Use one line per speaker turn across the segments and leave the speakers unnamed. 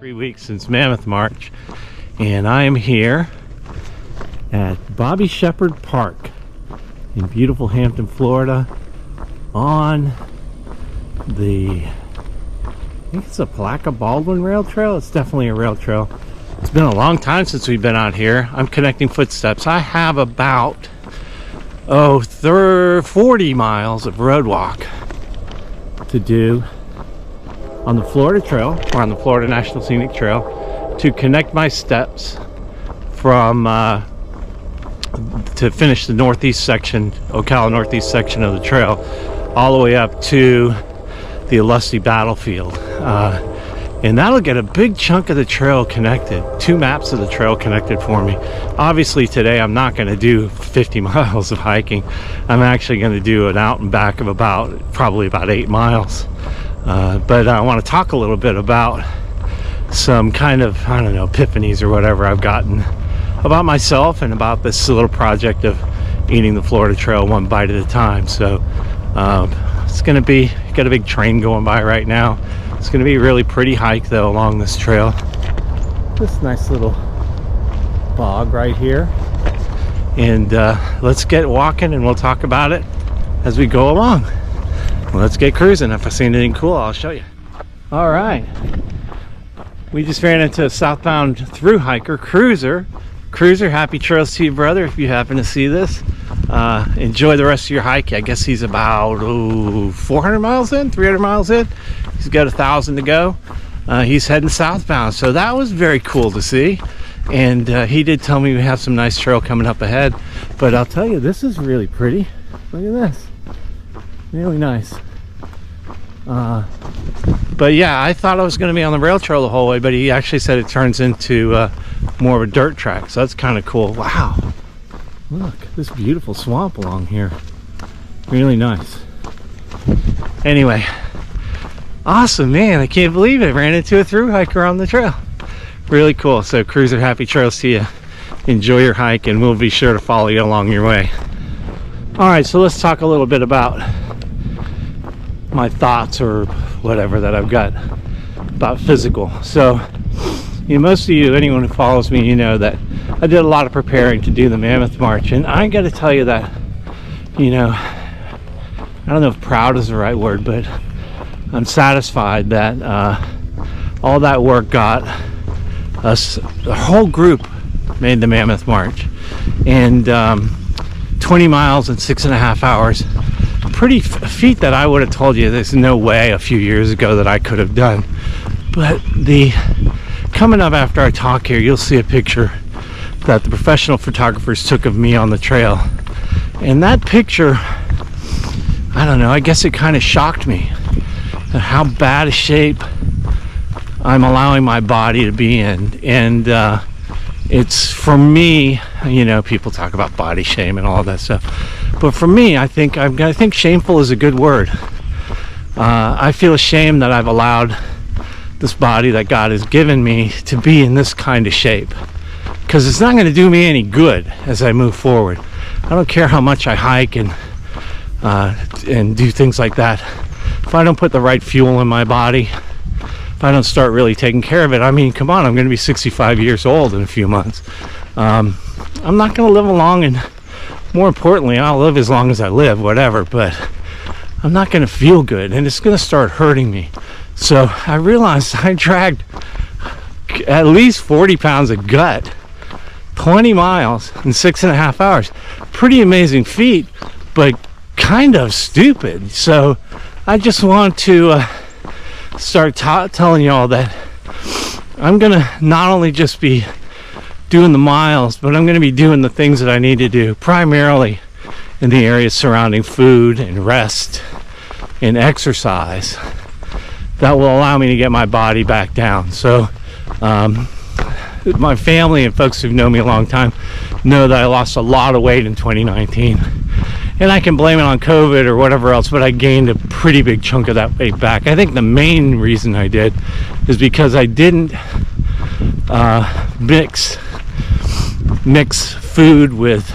3 weeks since Mammoth March, and I am here at Bobby Shepherd Park in beautiful Hampton, Florida, on the, I think it's a Palaca Baldwin rail trail. It's definitely a rail trail. It's been a long time since we've been out here. I'm connecting footsteps. I have about 40 miles of road walk to do on the Florida Trail, or on the Florida National Scenic Trail, to connect my steps from to finish the northeast section, Ocala northeast section of the trail, all the way up to the Lusty Battlefield, and that'll get a big chunk of the trail connected. 2 maps of the trail connected for me. Obviously today I'm not going to do 50 miles of hiking. I'm actually going to do an out and back of probably about 8 miles. But I want to talk a little bit about some kind of, I don't know, epiphanies or whatever I've gotten about myself and about this little project of eating the Florida Trail one bite at a time. So it's going to be, got a big train going by right now. It's going to be a really pretty hike though along this trail. This nice little bog right here. And let's get walking and we'll talk about it as we go along. Let's get cruising. If I see anything cool, I'll show you. All right. We just ran into a southbound through hiker, Cruiser. Cruiser, happy trails to you, brother, if you happen to see this. Enjoy the rest of your hike. I guess he's about 400 miles in, 300 miles in. He's got 1,000 to go. He's heading southbound, so that was very cool to see. And he did tell me we have some nice trail coming up ahead. But I'll tell you, this is really pretty. Look at this. Really nice. But yeah, I thought I was going to be on the rail trail the whole way, but he actually said it turns into more of a dirt track, so that's kind of cool. Wow, look, this beautiful swamp along here. Really nice. Anyway, awesome, man. I can't believe it. Ran into a through hiker on the trail. Really cool. So Cruiser, happy trails to you. Enjoy your hike, and we'll be sure to follow you along your way. All right, so let's talk a little bit about my thoughts or whatever that I've got about physical. So most of you, anyone who follows me, you know that I did a lot of preparing to do the Mammoth March, and I got to tell you that, I don't know if proud is the right word, but I'm satisfied that all that work got us, the whole group made the Mammoth March, and 20 miles in 6.5 hours. Pretty feat that I would have told you there's no way a few years ago that I could have done. But coming up after I talk here, you'll see a picture that the professional photographers took of me on the trail, and that picture, I don't know, I guess it kind of shocked me at how bad a shape I'm allowing my body to be in. And it's, for me, people talk about body shame and all that stuff, but for me, I think shameful is a good word. I feel ashamed that I've allowed this body that God has given me to be in this kind of shape, because it's not going to do me any good as I move forward. I don't care how much I hike and do things like that. If I don't put the right fuel in my body, if I don't start really taking care of it, I mean, come on, I'm going to be 65 years old in a few months. I'm not going to live long, and more importantly, I'll live as long as I live, whatever, but I'm not going to feel good, and it's going to start hurting me. So I realized I dragged at least 40 pounds of gut, 20 miles in 6.5 hours. Pretty amazing feat, but kind of stupid. So I just want to start telling you all that I'm going to not only just be doing the miles, but I'm going to be doing the things that I need to do, primarily in the areas surrounding food and rest and exercise, that will allow me to get my body back down. So my family and folks who've known me a long time know that I lost a lot of weight in 2019, and I can blame it on COVID or whatever else, but I gained a pretty big chunk of that weight back. I think the main reason I did is because I didn't mix food with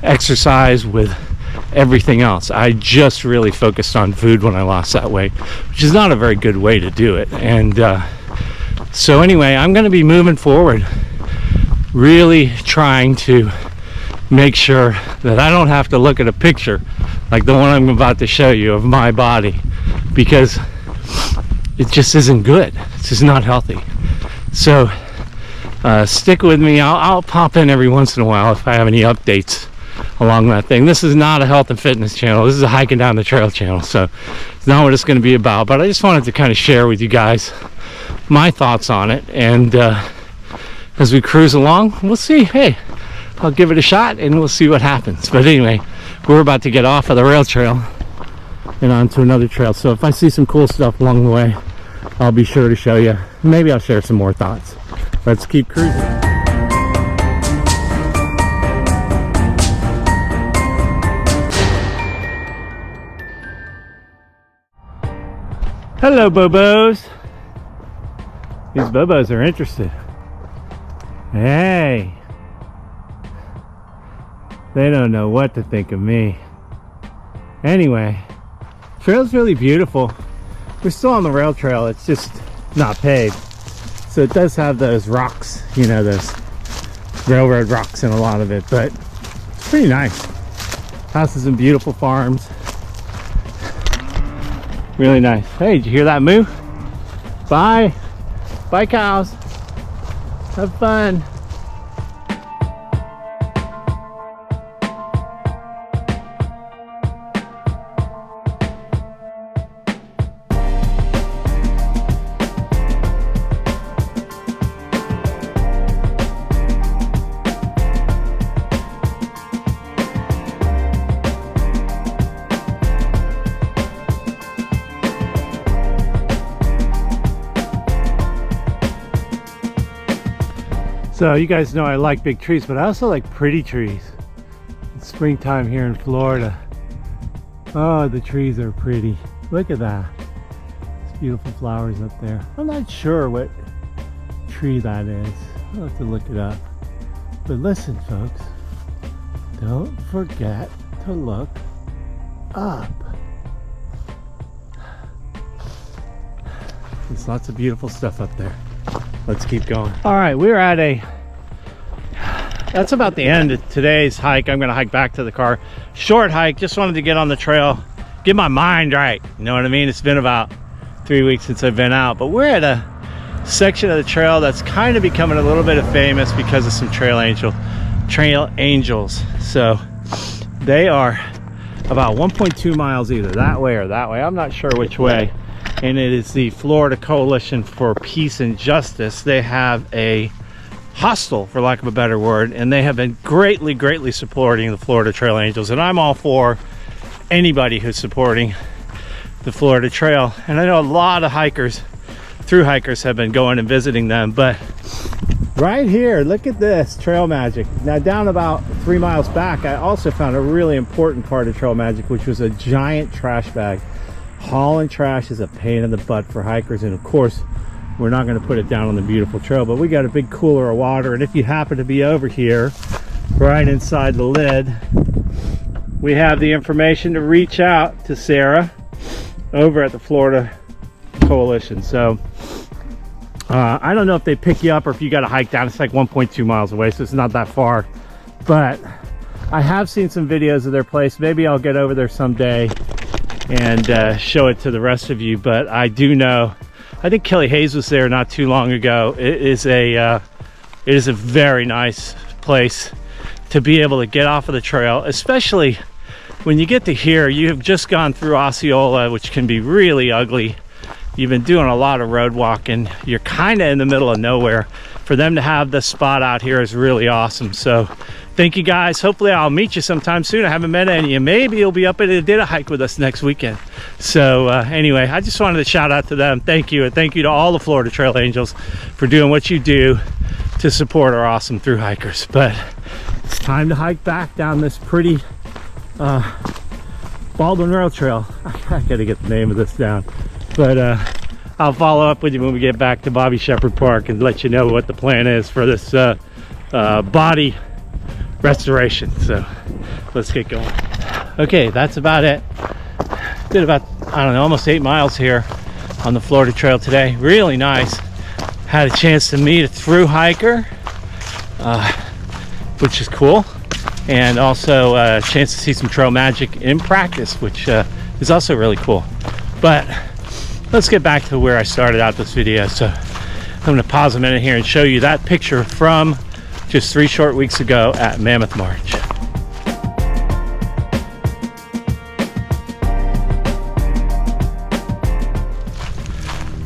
exercise with everything else. I just really focused on food when I lost that weight, which is not a very good way to do it. And So anyway, I'm going to be moving forward, really trying to make sure that I don't have to look at a picture like the one I'm about to show you of my body, because it just isn't good. It's just not healthy. So stick with me. I'll pop in every once in a while if I have any updates along that thing. This is not a health and fitness channel. This is a hiking down the trail channel, so it's not what it's going to be about. But I just wanted to kind of share with you guys my thoughts on it, and as we cruise along, we'll see. Hey, I'll give it a shot and we'll see what happens. But anyway, we're about to get off of the rail trail and onto another trail, so if I see some cool stuff along the way, I'll be sure to show you. Maybe I'll share some more thoughts. Let's keep cruising. Hello, Bobos. These Bobos are interested. Hey. They don't know what to think of me. Anyway, trail's really beautiful. We're still on the rail trail. It's just not paved. So it does have those rocks, you know, those railroad rocks in a lot of it, but it's pretty nice. Houses and beautiful farms. Really nice. Hey, did you hear that moo? Bye. Bye, cows. Have fun. So you guys know I like big trees, but I also like pretty trees. It's springtime here in Florida. Oh, the trees are pretty. Look at that. It's beautiful flowers up there. I'm not sure what tree that is. I'll have to look it up. But listen, folks, don't forget to look up. There's lots of beautiful stuff up there. Let's keep going. All right, we're at that's about the end of today's hike. I'm gonna hike back to the car. Short hike, just wanted to get on the trail, get my mind right. You know what I mean? It's been about 3 weeks since I've been out, but we're at a section of the trail that's kind of becoming a little bit of famous because of some trail angels. So they are about 1.2 miles either that way or that way. I'm not sure which way. And it is the Florida Coalition for Peace and Justice. They have a hostel, for lack of a better word, and they have been greatly supporting the Florida Trail Angels, and I'm all for anybody who's supporting the Florida Trail. And I know a lot of hikers, thru hikers, have been going and visiting them, but right here, look at this trail magic. Now down about 3 miles back, I also found a really important part of trail magic, which was a giant trash bag. Hauling trash is a pain in the butt for hikers, and of course we're not going to put it down on the beautiful trail, but we got a big cooler of water, and if you happen to be over here right inside the lid, we have the information to reach out to Sarah over at the Florida Coalition. So I don't know if they pick you up or if you got to hike down. It's like 1.2 miles away, so it's not that far, but I have seen some videos of their place. Maybe I'll get over there someday and show it to the rest of you. But I do know, I think Kelly Hayes was there not too long ago. It is a very nice place to be able to get off of the trail, especially when you get to here. You have just gone through Osceola, which can be really ugly. You've been doing a lot of road walking. You're kind of in the middle of nowhere. For them to have this spot out here is really awesome. So thank you guys. Hopefully I'll meet you sometime soon. I haven't met any of you. Maybe you'll be up at a dinner hike with us next weekend. So anyway, I just wanted to shout out to them. Thank you. And thank you to all the Florida Trail Angels for doing what you do to support our awesome thru hikers. But it's time to hike back down this pretty Baldwin Rail Trail. I gotta get the name of this down. But I'll follow up with you when we get back to Bobby Shepherd Park and let you know what the plan is for this body restoration. So let's get going. Okay, that's about it. Did about, I don't know, almost 8 miles here on the Florida Trail today. Really nice. Had a chance to meet a thru hiker, which is cool, and also a chance to see some trail magic in practice, which is also really cool. But let's get back to where I started out this video. So I'm going to pause a minute here and show you that picture from just 3 short weeks ago at Mammoth March.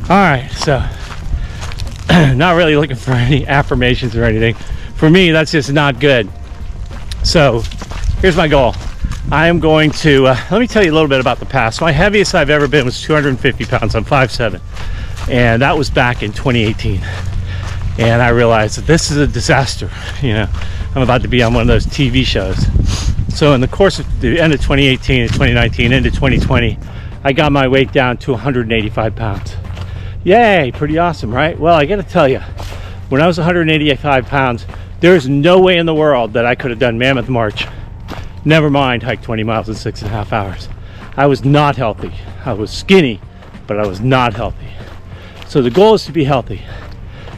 All right, so not really looking for any affirmations or anything. For me, that's just not good. So here's my goal. I am going to, let me tell you a little bit about the past. My heaviest I've ever been was 250 pounds. I'm 5'7", and that was back in 2018. And I realized that this is a disaster. You know, I'm about to be on one of those TV shows. So in the course of the end of 2018 and 2019 into 2020, I got my weight down to 185 pounds. Yay, pretty awesome, right? Well, I gotta tell you, when I was 185 pounds, there's no way in the world that I could have done Mammoth March. Never mind hike 20 miles in 6.5 hours. I was not healthy. I was skinny, but I was not healthy. So the goal is to be healthy.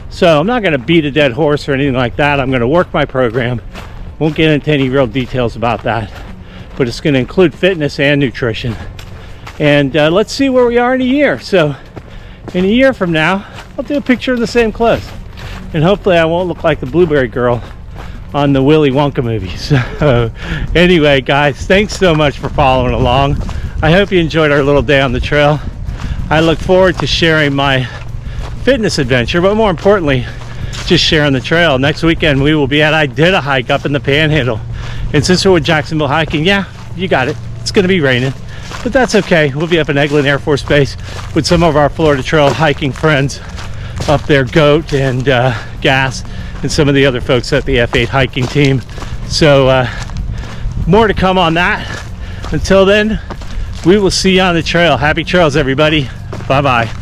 So I'm not gonna beat a dead horse or anything like that. I'm gonna work my program. Won't get into any real details about that, but it's gonna include fitness and nutrition. And let's see where we are in a year. So in a year from now, I'll do a picture of the same clothes. And hopefully I won't look like the Blueberry Girl on the Willy Wonka movie. So anyway, guys, thanks so much for following along. I hope you enjoyed our little day on the trail. I look forward to sharing my fitness adventure, but more importantly, just sharing the trail. Next weekend we will be at I Did a Hike up in the Panhandle. And since we're with Jacksonville Hiking, yeah, you got it. It's gonna be raining, but that's okay. We'll be up in Eglin Air Force Base with some of our Florida Trail hiking friends up there, Goat and Gas, and some of the other folks at the F8 hiking team. So more to come on that. Until then, we will see you on the trail. Happy trails, everybody. Bye-bye.